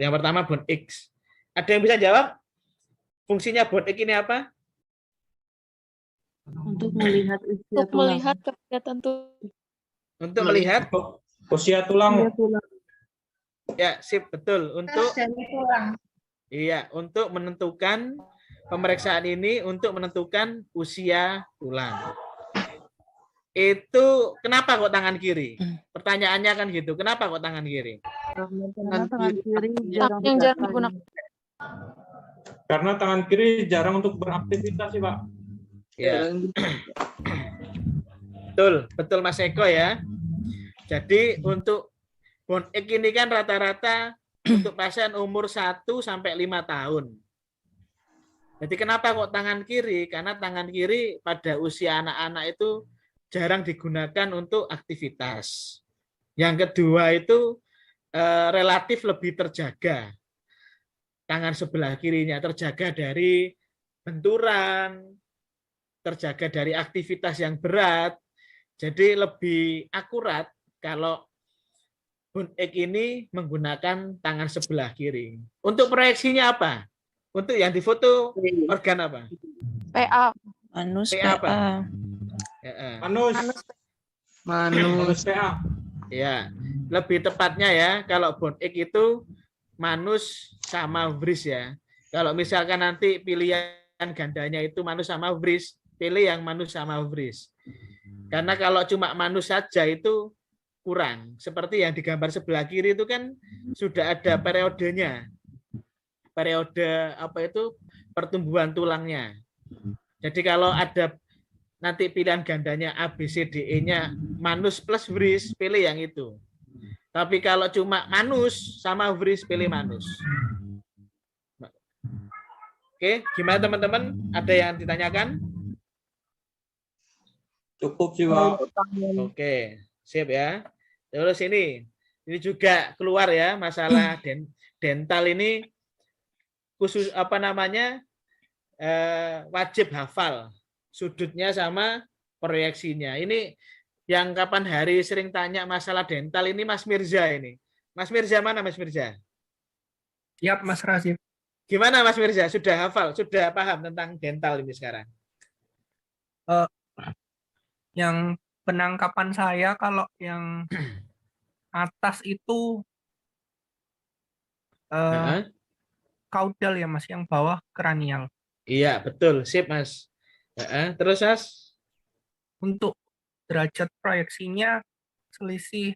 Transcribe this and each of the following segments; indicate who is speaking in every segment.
Speaker 1: Yang pertama bond X. Ada yang bisa jawab? Fungsinya bond X ini apa?
Speaker 2: Untuk melihat usia
Speaker 3: Untuk
Speaker 2: tulang.
Speaker 3: melihat kegiatan tulang.
Speaker 1: Untuk melihat
Speaker 4: usia tulang.
Speaker 2: Usia tulang.
Speaker 1: ya, sip, betul. Untuk
Speaker 5: tulang.
Speaker 1: iya, untuk menentukan pemeriksaan ini untuk menentukan usia tulang. Itu kenapa kok tangan kiri? Pertanyaannya kan gitu. Kenapa kok tangan kiri?
Speaker 2: Karena tangan kiri jarang
Speaker 3: yang jarang
Speaker 2: digunakan.
Speaker 3: digunakan.
Speaker 4: Karena tangan kiri jarang untuk beraktivitas sih, Pak.
Speaker 1: Ya. Betul Mas Eko ya. Jadi untuk bond X ini kan rata-rata untuk pasien umur 1 sampai 5 tahun. Jadi kenapa kok tangan kiri? Karena tangan kiri pada usia anak-anak itu jarang digunakan untuk aktivitas. Yang kedua itu relatif lebih terjaga. Tangan sebelah kirinya terjaga dari benturan, terjaga dari aktivitas yang berat. Jadi lebih akurat kalau bond X ini menggunakan tangan sebelah kiri. Untuk proyeksinya apa? Untuk yang difoto organ apa?
Speaker 3: PA.
Speaker 6: Manus
Speaker 1: PA apa?
Speaker 6: PA.
Speaker 4: Manus PA.
Speaker 1: Ya, lebih tepatnya ya, kalau bond X itu manus sama vris ya. Kalau misalkan nanti pilihan gandanya itu manus sama vris, pilih yang manus sama vris. Karena kalau cuma manus saja itu kurang. Seperti yang digambar sebelah kiri itu kan sudah ada periodenya. Periode apa itu pertumbuhan tulangnya. Jadi kalau ada nanti pilihan gandanya A, B, C, D, E-nya manus plus vris, pilih yang itu. Tapi kalau cuma manus sama vris, pilih manus. Oke, gimana teman-teman? Ada yang ditanyakan?
Speaker 4: Cukup sih, Pak.
Speaker 1: Oke, sip ya. Terus ini juga keluar ya masalah dental ini khusus apa namanya wajib hafal sudutnya sama proyeksinya. Ini yang kapan hari sering tanya masalah dental ini Mas Mirza ini. Mas Mirza mana Mas Mirza?
Speaker 7: Siap, Mas Rasim.
Speaker 1: Gimana Mas Mirza? Sudah hafal? Sudah paham tentang dental ini sekarang?
Speaker 7: Yang penangkapan saya kalau yang atas itu kaudal ya Mas, yang bawah kranial.
Speaker 1: Iya, betul. Sip, Mas. Terus, Mas?
Speaker 7: Untuk derajat proyeksinya selisih,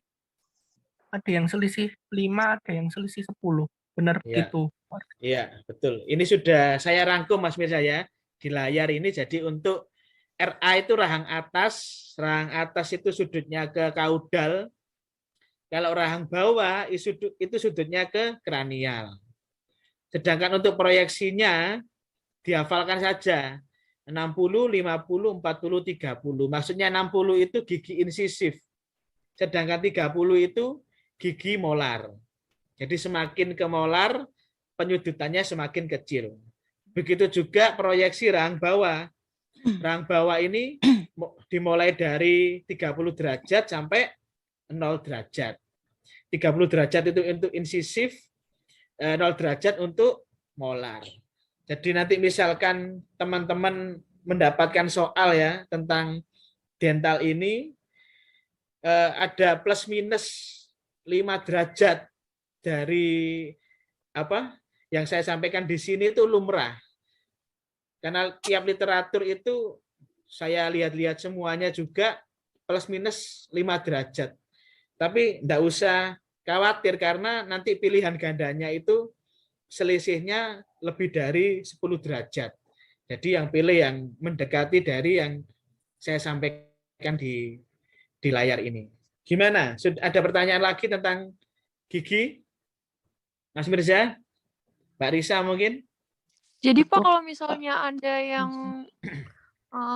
Speaker 7: ada yang selisih 5, ada yang selisih 10. Benar begitu?
Speaker 1: Iya, betul. Ini sudah saya rangkum, Mas Mirza ya, di layar ini. Jadi untuk RA itu rahang atas itu sudutnya ke kaudal. Kalau rahang bawah itu sudutnya ke kranial. Sedangkan untuk proyeksinya dihafalkan saja. 60, 50, 40, 30. Maksudnya 60 itu gigi insisif. Sedangkan 30 itu gigi molar. Jadi semakin ke molar, penyudutannya semakin kecil. Begitu juga proyeksi rahang bawah. Rahang bawah ini dimulai dari 30 derajat sampai 0 derajat. 30 derajat itu untuk insisif, 0 derajat untuk molar. Jadi nanti misalkan teman-teman mendapatkan soal ya tentang dental ini, ada plus minus 5 derajat dari apa yang saya sampaikan di sini itu lumrah. Karena tiap literatur itu saya lihat-lihat semuanya juga plus minus 5 derajat. Tapi enggak usah khawatir karena nanti pilihan gandanya itu selisihnya lebih dari 10 derajat. Jadi yang pilih yang mendekati dari yang saya sampaikan di layar ini. Gimana? Ada pertanyaan lagi tentang gigi? Mas Mirza? Mbak Risa mungkin?
Speaker 3: Jadi Pak, kalau misalnya ada yang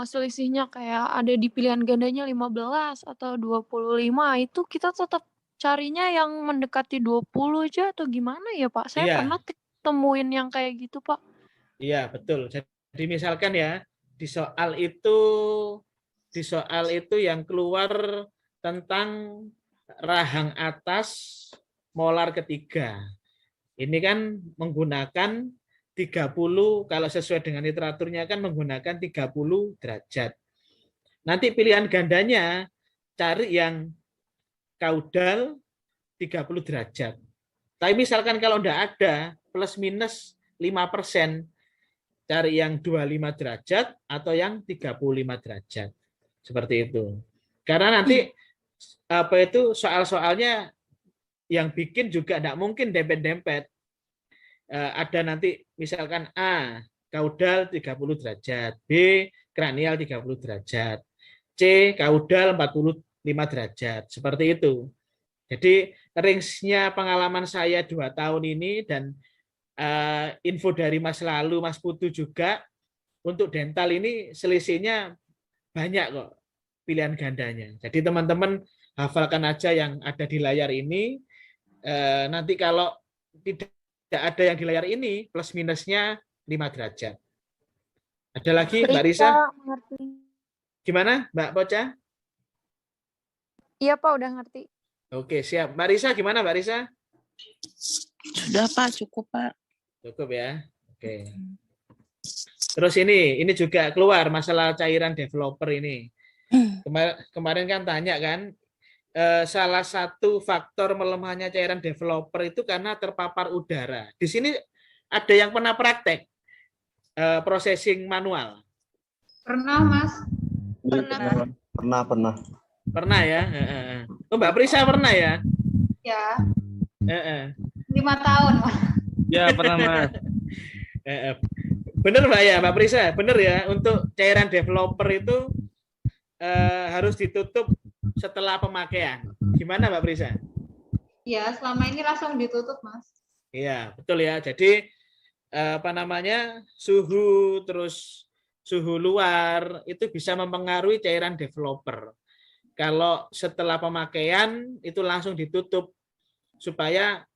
Speaker 3: selisihnya kayak ada di pilihan gandanya 15 atau 25, itu kita tetap carinya yang mendekati 20 aja atau gimana ya Pak? Saya pernah temuin yang kayak gitu Pak.
Speaker 1: Iya, betul. Jadi misalkan ya, di soal itu yang keluar tentang rahang atas molar ketiga. Ini kan menggunakan 30, kalau sesuai dengan literaturnya kan menggunakan 30 derajat. Nanti pilihan gandanya cari yang kaudal 30 derajat. Tapi misalkan kalau enggak ada plus minus 5%, cari yang 25 derajat atau yang 35 derajat. Seperti itu. Karena nanti soal-soalnya yang bikin juga enggak mungkin dempet-dempet. Ada nanti misalkan A kaudal 30 derajat, B kranial 30 derajat, C kaudal 45 derajat, seperti itu. Jadi range-nya pengalaman saya 2 tahun ini dan info dari Mas Lalu, Mas Putu juga, untuk dental ini selisihnya banyak kok pilihan gandanya. Jadi teman-teman hafalkan aja yang ada di layar ini. Nanti kalau tidak ada yang di layar ini, plus minusnya 5 derajat. Ada lagi, Mbak Risa? Gimana, Mbak Poca?
Speaker 3: Iya, Pak, udah ngerti.
Speaker 1: Oke, siap. Mbak Risa, gimana Mbak Risa?
Speaker 6: Sudah Pak, cukup Pak.
Speaker 1: Cukup ya. Oke. Terus ini juga keluar masalah cairan developer ini. Kemarin kan tanya kan, salah satu faktor melemahnya cairan developer itu karena terpapar udara. Di sini ada yang pernah praktek processing manual?
Speaker 5: Pernah, Mas.
Speaker 8: Pernah.
Speaker 1: Pernah ya? Oh, Mbak Prisa pernah ya?
Speaker 5: Ya. 5 tahun, Mas.
Speaker 4: Ya, pernah Mas.
Speaker 1: Bener Mbak ya, Mbak Prisa? Bener ya, untuk cairan developer itu harus ditutup setelah pemakaian. Gimana Mbak Prisa?
Speaker 5: Ya, selama ini langsung ditutup, Mas.
Speaker 1: Iya, betul ya. Jadi suhu terus suhu luar itu bisa mempengaruhi cairan developer. Kalau setelah pemakaian itu langsung ditutup supaya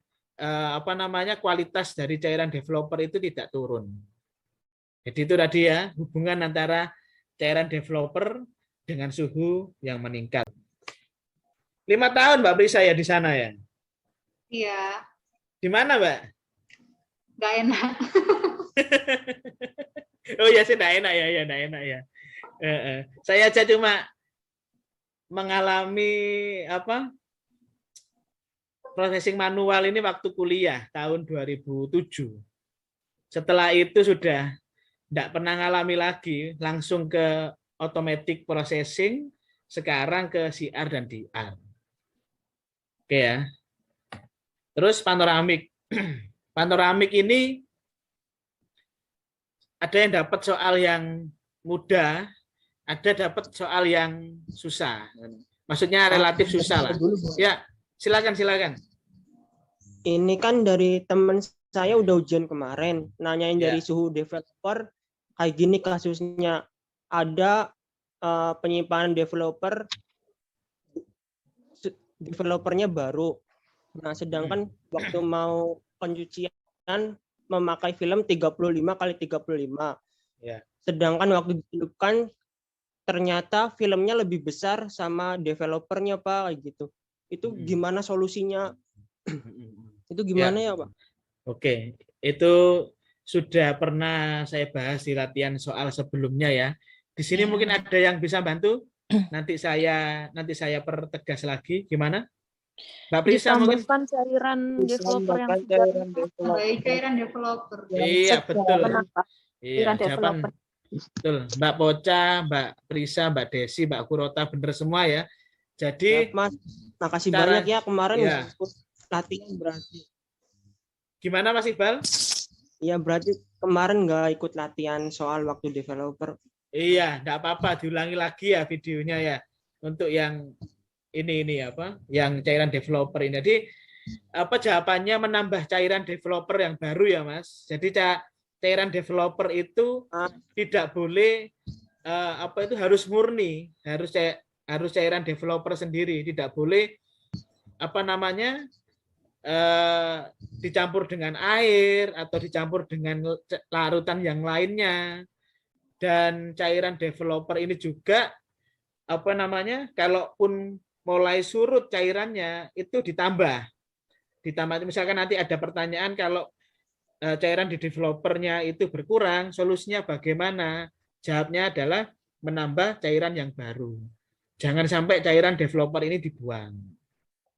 Speaker 1: kualitas dari cairan developer itu tidak turun. Jadi itu tadi ya, hubungan antara cairan developer dengan suhu yang meningkat. 5 tahun Mbak Prisa ya di sana ya?
Speaker 5: Iya.
Speaker 1: Di mana Mbak?
Speaker 5: Nggak enak.
Speaker 1: Oh ya sih, nggak enak ya, nggak enak ya. Saya aja cuma mengalami processing manual ini waktu kuliah tahun 2007. Setelah itu sudah tidak pernah ngalami lagi, langsung ke automatic processing, sekarang ke CR dan DR. Oke ya. Terus panoramik. Panoramik ini ada yang dapat soal yang mudah, ada dapat soal yang susah. Maksudnya relatif susah lah. Ya, silakan.
Speaker 9: Ini kan dari teman saya udah ujian kemarin, nanyain dari suhu developer, kayak gini kasusnya. Ada penyimpanan developernya baru. Nah, sedangkan waktu mau pencucian memakai film 35x35.
Speaker 1: Ya.
Speaker 9: Sedangkan waktu dihidupkan ternyata filmnya lebih besar sama developernya, Pak, kayak gitu. Itu gimana solusinya? Itu gimana ya, Pak?
Speaker 1: Oke, itu sudah pernah saya bahas di latihan soal sebelumnya ya. Di sini mungkin ada yang bisa bantu. Nanti saya pertegas lagi. Gimana? Mbak Prisa mungkin
Speaker 3: cairan developer yang
Speaker 5: cairan developer.
Speaker 1: Iya, betul. Iya, jawaban betul. Mbak Poca, Mbak Prisa, Mbak Desi, Mbak Kurota benar semua ya. Jadi
Speaker 9: Mas, makasih banyak ya kemarin latihan berarti.
Speaker 1: Gimana Mas Iqbal?
Speaker 9: Iya, berarti kemarin nggak ikut latihan soal waktu developer.
Speaker 1: Iya, enggak apa-apa, diulangi lagi ya videonya ya. Untuk yang ini yang cairan developer ini. Jadi jawabannya menambah cairan developer yang baru ya, Mas. Jadi cairan developer itu tidak boleh harus murni, harus cairan developer sendiri, tidak boleh dicampur dengan air atau dicampur dengan larutan yang lainnya. Dan cairan developer ini juga kalaupun mulai surut cairannya itu ditambah. ditambah misalkan nanti ada pertanyaan kalau cairan di developernya itu berkurang, solusinya bagaimana? Jawabnya adalah menambah cairan yang baru. Jangan sampai cairan developer ini dibuang.